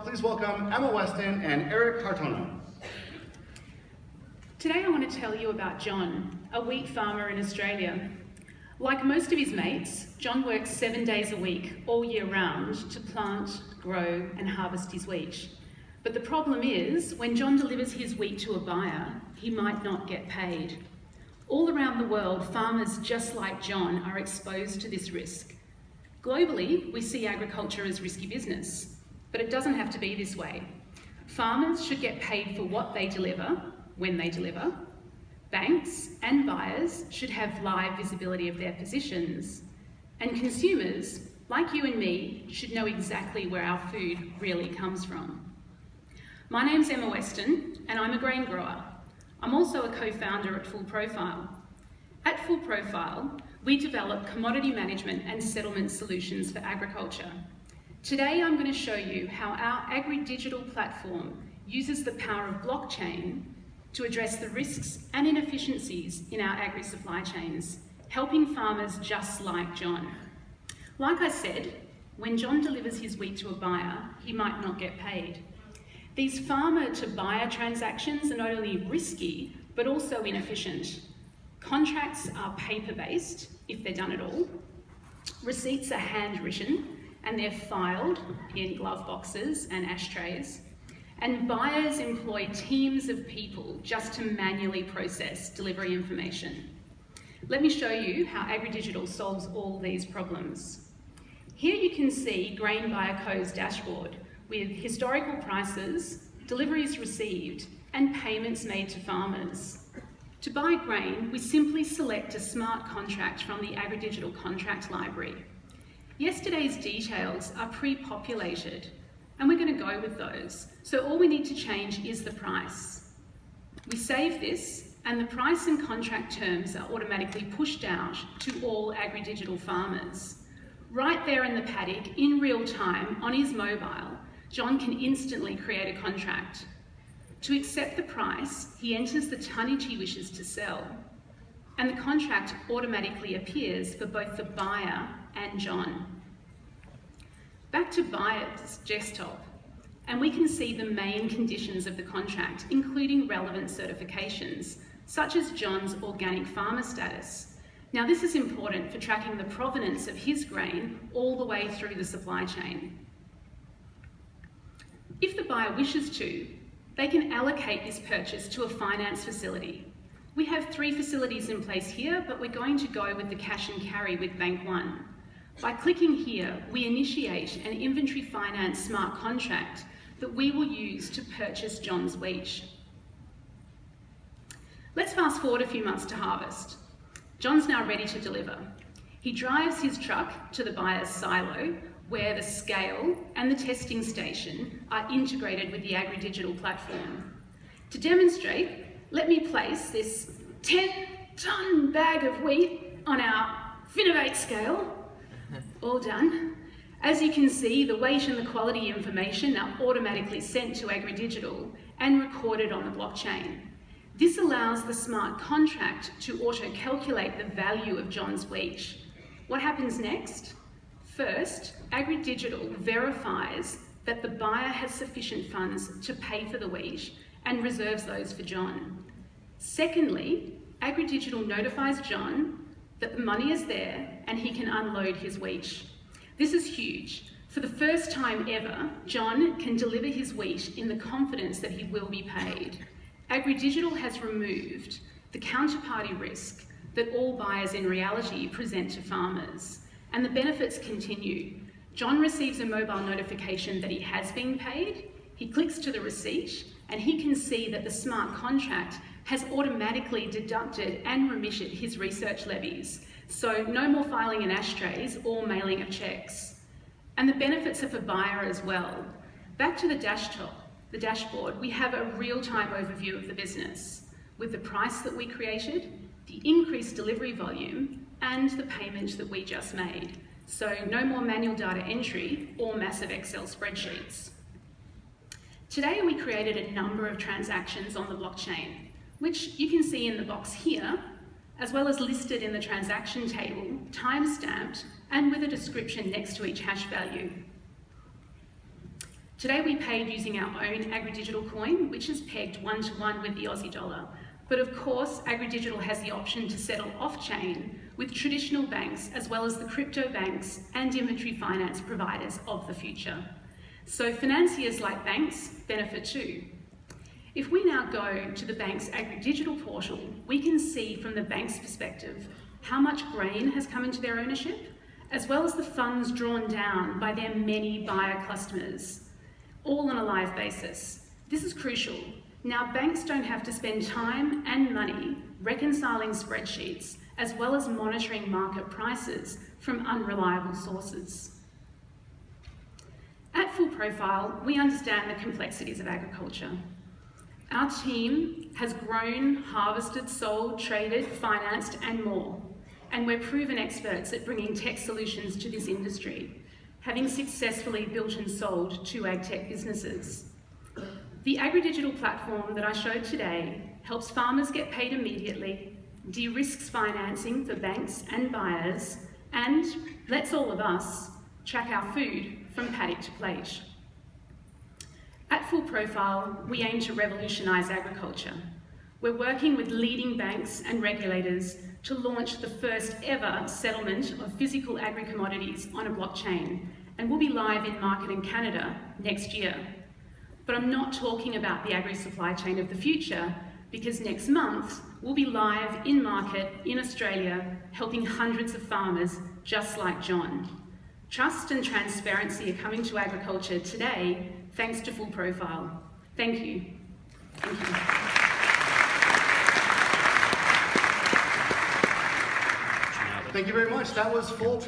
please welcome Emma Weston and Eric Cartona. Today I want to tell you about John, a wheat farmer in Australia. Like most of his mates, John works 7 days a week, all year round, to plant, grow and harvest his wheat. But the problem is, when John delivers his wheat to a buyer, he might not get paid. All around the world, farmers just like John are exposed to this risk. Globally, we see agriculture as risky business, but it doesn't have to be this way. Farmers should get paid for what they deliver, when they deliver. Banks and buyers should have live visibility of their positions. And consumers, like you and me, should know exactly where our food really comes from. My name's Emma Weston, and I'm a grain grower. I'm also a co-founder at Full Profile. At Full Profile, we develop commodity management and settlement solutions for agriculture. Today, I'm going to show you how our agri-digital platform uses the power of blockchain to address the risks and inefficiencies in our agri-supply chains, helping farmers just like John. Like I said, when John delivers his wheat to a buyer, he might not get paid. These farmer-to-buyer transactions are not only risky, but also inefficient. Contracts are paper-based, if they're done at all. Receipts are handwritten, and they're filed in glove boxes and ashtrays. And buyers employ teams of people just to manually process delivery information. Let me show you how AgriDigital solves all these problems. Here you can see Grain Buyer Co.'s dashboard with historical prices, deliveries received, and payments made to farmers. To buy grain, we simply select a smart contract from the AgriDigital contract library. Yesterday's details are pre-populated, and we're going to go with those. So all we need to change is the price. We save this, and the price and contract terms are automatically pushed out to all AgriDigital farmers. Right there in the paddock, in real time, on his mobile, John can instantly create a contract. To accept the price, he enters the tonnage he wishes to sell, and the contract automatically appears for both the buyer and John. Back to buyer's desktop, and we can see the main conditions of the contract, including relevant certifications, such as John's organic farmer status. Now, this is important for tracking the provenance of his grain all the way through the supply chain. If the buyer wishes to, they can allocate this purchase to a finance facility. We have 3 facilities in place here, but we're going to go with the cash and carry with Bank One. By clicking here, we initiate an inventory finance smart contract that we will use to purchase John's wheat. Let's fast forward a few months to harvest. John's now ready to deliver. He drives his truck to the buyer's silo, where the scale and the testing station are integrated with the AgriDigital platform. To demonstrate, let me place this 10-ton bag of wheat on our Finovate scale. All done. As you can see, the weight and the quality information are automatically sent to AgriDigital and recorded on the blockchain. This allows the smart contract to auto-calculate the value of John's wheat. What happens next? First, AgriDigital verifies that the buyer has sufficient funds to pay for the wheat and reserves those for John. Secondly, AgriDigital notifies John that the money is there and he can unload his wheat. This is huge. For the first time ever, John can deliver his wheat in the confidence that he will be paid. AgriDigital has removed the counterparty risk that all buyers in reality present to farmers. And the benefits continue. John receives a mobile notification that he has been paid, he clicks to the receipt, and he can see that the smart contract has automatically deducted and remitted his research levies. So no more filing in ashtrays or mailing of checks. And the benefits are for buyer as well. Back to the dashboard, we have a real-time overview of the business with the price that we created, the increased delivery volume, and the payment that we just made. So no more manual data entry or massive Excel spreadsheets. Today we created a number of transactions on the blockchain, which you can see in the box here, as well as listed in the transaction table, time-stamped, and with a description next to each hash value. Today we paid using our own agri-digital coin, which is pegged 1-to-1 with the Aussie dollar. But of course, agri-digital has the option to settle off-chain with traditional banks, as well as the crypto banks and inventory finance providers of the future. So financiers like banks benefit too. If we now go to the bank's agri-digital portal, we can see from the bank's perspective how much grain has come into their ownership, as well as the funds drawn down by their many buyer customers, all on a live basis. This is crucial. Now, banks don't have to spend time and money reconciling spreadsheets, as well as monitoring market prices from unreliable sources. At Full Profile, we understand the complexities of agriculture. Our team has grown, harvested, sold, traded, financed, and more. And we're proven experts at bringing tech solutions to this industry, having successfully built and sold 2 ag-tech businesses. The agri-digital platform that I showed today helps farmers get paid immediately, de-risks financing for banks and buyers, and lets all of us track our food from paddock to plate. At Full Profile, we aim to revolutionise agriculture. We're working with leading banks and regulators to launch the first ever settlement of physical agri-commodities on a blockchain, and we'll be live in market in Canada next year. But I'm not talking about the agri-supply chain of the future, because next month we'll be live in market in Australia, helping hundreds of farmers just like John. Trust and transparency are coming to agriculture today, thanks to Full Profile. Thank you. Thank you. Thank you very much. That was Full Profile.